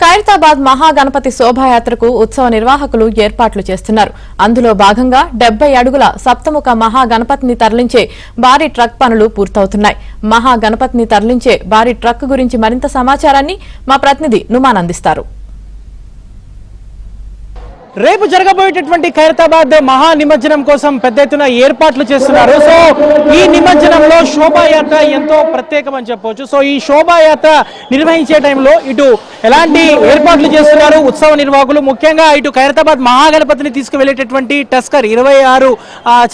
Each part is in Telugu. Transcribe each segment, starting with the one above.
ఖైరతాబాద్ మహాగణపతి శోభాయాత్రకు ఉత్సవ నిర్వాహకులు ఏర్పాట్లు చేస్తున్నారు. అందులో భాగంగా 70 అడుగుల సప్తముఖ మహాగణపతిని తరలించే భారీ ట్రక్ పనులు పూర్తవుతున్నాయి. మహాగణపతిని తరలించే భారీ ట్రక్ గురించి మరింత సమాచారాన్ని మా ప్రతినిధి నుమాన్ అందిస్తారు. రేపు జరగబోయేటటువంటి ఖైరతాబాద్ మహా నిమజ్జనం కోసం పెద్ద ఎత్తున ఏర్పాట్లు చేస్తున్నారు. సో ఈ నిమజ్జనంలో శోభాయాత్ర ఎంతో ప్రత్యేకం అని చెప్పవచ్చు. సో ఈ శోభాయాత్ర నిర్వహించే టైంలో ఇటు ఎలాంటి ఏర్పాట్లు చేస్తున్నారు ఉత్సవ నిర్వాహకులు, ముఖ్యంగా ఇటు ఖైరతాబాద్ మహాగణపతిని తీసుకువెళ్లేటటువంటి టస్కర్ 26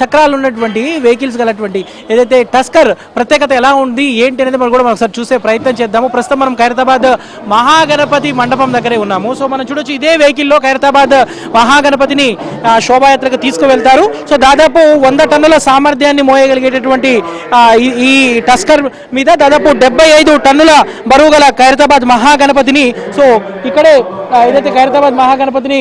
చక్రాలు ఉన్నటువంటి వెహికల్స్ గలటువంటి ఏదైతే టస్కర్ ప్రత్యేకత ఎలా ఉంది ఏంటి అనేది మనం కూడా ఒకసారి చూసే ప్రయత్నం చేద్దాము. ప్రస్తుతం మనం ఖైరతాబాద్ మహాగణపతి మండపం దగ్గరే ఉన్నాము. సో మనం చూడొచ్చు ఇదే వెహికల్లో ఖైరతాబాద్ మహాగణపతిని శోభాయాత్రకు తీసుకువెళ్తారు. సో దాదాపు 100 టన్నుల సామర్థ్యాన్ని మోయగలిగేటటువంటి ఈ టస్కర్ మీద దాదాపు 75 టన్నుల బరువు గల ఖైరతాబాద్ మహాగణపతిని సో ఇక్కడే ఏదైతే ఖైరతాబాద్ మహాగణపతిని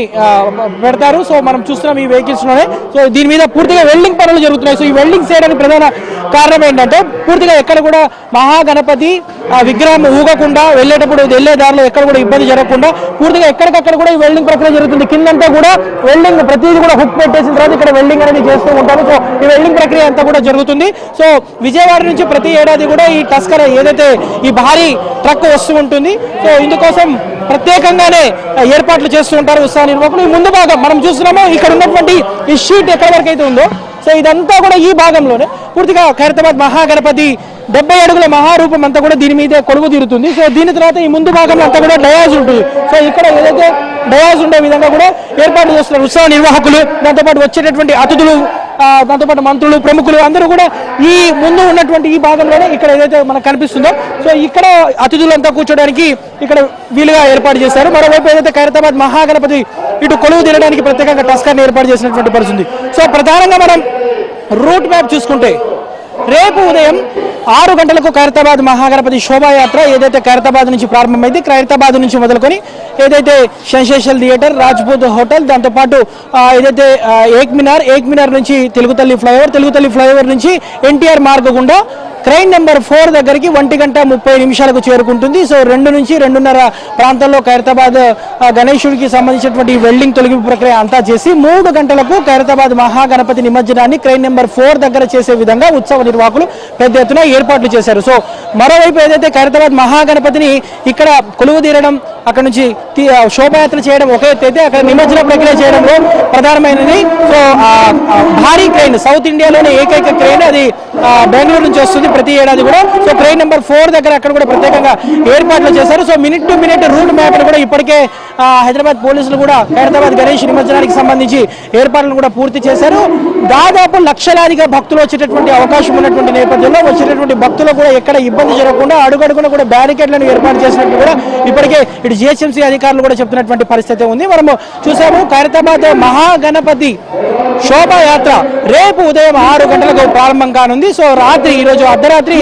పెడతారు. సో మనం చూస్తున్నాం ఈ వెహికల్స్ లోనే. సో దీని మీద పూర్తిగా వెల్డింగ్ పనులు జరుగుతున్నాయి. సో ఈ వెల్డింగ్ చేయడానికి ప్రధాన కారణం ఏంటంటే పూర్తిగా ఎక్కడ కూడా మహాగణపతి విగ్రహం ఊగకుండా వెళ్ళే దారిలో ఎక్కడ కూడా ఇబ్బంది జరగకుండా పూర్తిగా ఎక్కడికక్కడ కూడా ఈ వెల్డింగ్ ప్రక్రియ జరుగుతుంది. కిందంతా కూడా వెల్డింగ్ ప్రతిదీ కూడా హుక్ పెట్టేసిన తర్వాత ఇక్కడ వెల్డింగ్ అనేది చేస్తూ ఉంటారు. సో ఈ వెల్డింగ్ ప్రక్రియ అంతా కూడా జరుగుతుంది. సో విజయవాడ నుంచి ప్రతి ఏడాది కూడా ఈ టస్కర్ ఏదైతే ఈ భారీ ట్రక్ వస్తూ ఉంటుంది. సో ఇందుకోసం ప్రత్యేకంగానే ఏర్పాట్లు చేస్తూ ఉంటారు ఉత్సవ నిర్వాహకులు. ఈ ముందు భాగం మనం చూస్తున్నాము, ఇక్కడ ఉన్నటువంటి ఈ షీట్ ఎక్కడి వరకు అయితే ఉందో సో ఇదంతా కూడా ఈ భాగంలోనే పూర్తిగా ఖైరతాబాద్ మహాగణపతి 70 అడుగుల మహారూపం అంతా కూడా దీని మీదే కొలువు తీరుతుంది. సో దీని తర్వాత ఈ ముందు భాగంలో అంతా కూడా డయాజ్ ఉంటుంది. సో ఇక్కడ ఏదైతే డయాజ్ ఉండే విధంగా కూడా ఏర్పాటు చేస్తున్నారు ఉత్సవ నిర్వాహకులు. దాంతోపాటు వచ్చేటటువంటి అతిథులు, దాంతోపాటు మంత్రులు, ప్రముఖులు అందరూ కూడా ఈ ముందు ఉన్నటువంటి ఈ భాగంలోనే ఇక్కడ ఏదైతే మనకు కనిపిస్తుందో సో ఇక్కడ అతిథులంతా కూర్చోడానికి ఇక్కడ వీలుగా ఏర్పాటు చేశారు. మరోవైపు ఏదైతే ఖైరతాబాద్ మహాగణపతి ఇటు కొలువు తీరడానికి ప్రత్యేకంగా టస్కర్ని ఏర్పాటు చేసినటువంటి పరిస్థితి. సో ప్రధానంగా మనం రూట్ మ్యాప్ చూసుకుంటే రేపు ఉదయం 6 గంటలకు ఖైరతాబాద్ మహాగణపతి శోభాయాత్ర ఏదైతే ఖైరతాబాద్ నుంచి ప్రారంభమైంది, ఖైరతాబాద్ నుంచి మొదలుకొని ఏదైతే సెన్సేషనల్ థియేటర్, రాజ్పూత్ హోటల్, దాంతోపాటు ఏదైతే ఏక్ మినార్ నుంచి తెలుగుతల్లి ఫ్లైఓవర్ నుంచి ఎన్టీఆర్ మార్గ గుండా క్రైన్ నెంబర్ 4 దగ్గరికి 1:30 చేరుకుంటుంది. సో 2 నుంచి 2:30 ప్రాంతంలో ఖైరతాబాద్ గణేశుడికి సంబంధించినటువంటి వెల్డింగ్ తొలగింపు ప్రక్రియ అంతా చేసి 3 గంటలకు ఖైరతాబాద్ మహాగణపతి నిమజ్జనాన్ని క్రైన్ నెంబర్ 4 దగ్గర చేసే విధంగా ఉత్సవ నిర్వాహకులు పెద్ద ఎత్తున ఏర్పాట్లు చేశారు. సో మరోవైపు ఏదైతే ఖైరతాబాద్ మహాగణపతిని ఇక్కడ కొలువు తీరడం, అక్కడ నుంచి శోభయాత్ర చేయడం ఒక ఎత్తు అయితే అక్కడ నిమజ్జన ప్రక్రియ చేయడంలో ప్రధానమైనది సో భారీ క్రైన్, సౌత్ ఇండియాలోనే ఏకైక క్రైన్, అది బెంగళూరు నుంచి వస్తుంది ప్రతి ఏడాది కూడా. సో క్రైన్ నెంబర్ 4 దగ్గర అక్కడ కూడా ప్రత్యేకంగా ఏర్పాట్లు చేశారు. So minute to minute route map కూడా ఇప్పటికే హైదరాబాద్ పోలీసులు కూడా ఖైరతాబాద్ గణేష్ నిమజ్జనానికి సంబంధించి ఏర్పాట్లను కూడా పూర్తి చేశారు. దాదాపు లక్షలాదిగా భక్తులు వచ్చేటటువంటి అవకాశం ఉన్నటువంటి నేపథ్యంలో వచ్చేటటువంటి భక్తులు కూడా ఎక్కడ ఇబ్బంది జరగకుండా అడుగడుగున కూడా బ్యారికేడ్లను ఏర్పాటు చేసినట్టు కూడా ఇప్పటికే ఇటు జిహెచ్ఎంసీ అధికారులు కూడా చెప్తున్నటువంటి పరిస్థితి ఉంది. మనము చూసాము ఖైరతాబాద్ మహాగణపతి శోభాయాత్ర రేపు ఉదయం 6 గంటలకు ప్రారంభం కానుంది. సో ఈరోజు అర్ధరాత్రి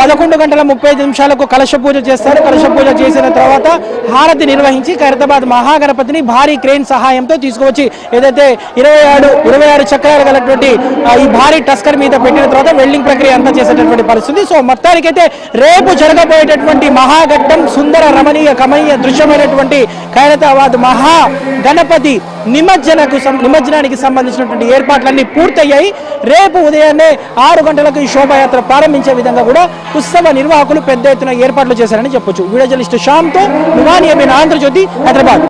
11:35 కలశ పూజ చేస్తారు. కలశ పూజ చేసిన తర్వాత హారతి నిర్వహించి ఖైరతాబాద్ మహాగణపతిని భారీ క్రేన్ సహాయంతో తీసుకువచ్చి ఏదైతే 26 చక్రాలు గలటువంటి ఈ భారీ టస్కర్ మీద పెట్టిన తర్వాత వెల్డింగ్ ప్రక్రియ అంతా చేసేటటువంటి పరిస్థితి. సో మొత్తానికైతే రేపు జరగబోయేటటువంటి మహాఘట్టం సుందర రమణీయ కమనీయ దృశ్యమైనటువంటి ఖైరతాబాద్ మహాగణపతి నిమజ్జనానికి సంబంధించినటువంటి ఏర్పాట్లన్నీ పూర్తయ్యాయి. రేపు ఉదయాన్నే 6 గంటలకు ఈ శోభాయాత్ర ప్రారంభించే విధంగా కూడా ఉత్సవ నిర్వాహకులు పెద్ద ఎత్తున ఏర్పాట్లు చేశారని చెప్పొచ్చు. వీడియో జర్నలిస్ట్ శ్యామ్తో నుమాన్, ఆంధ్రజ్యోతి, హైదరాబాద్.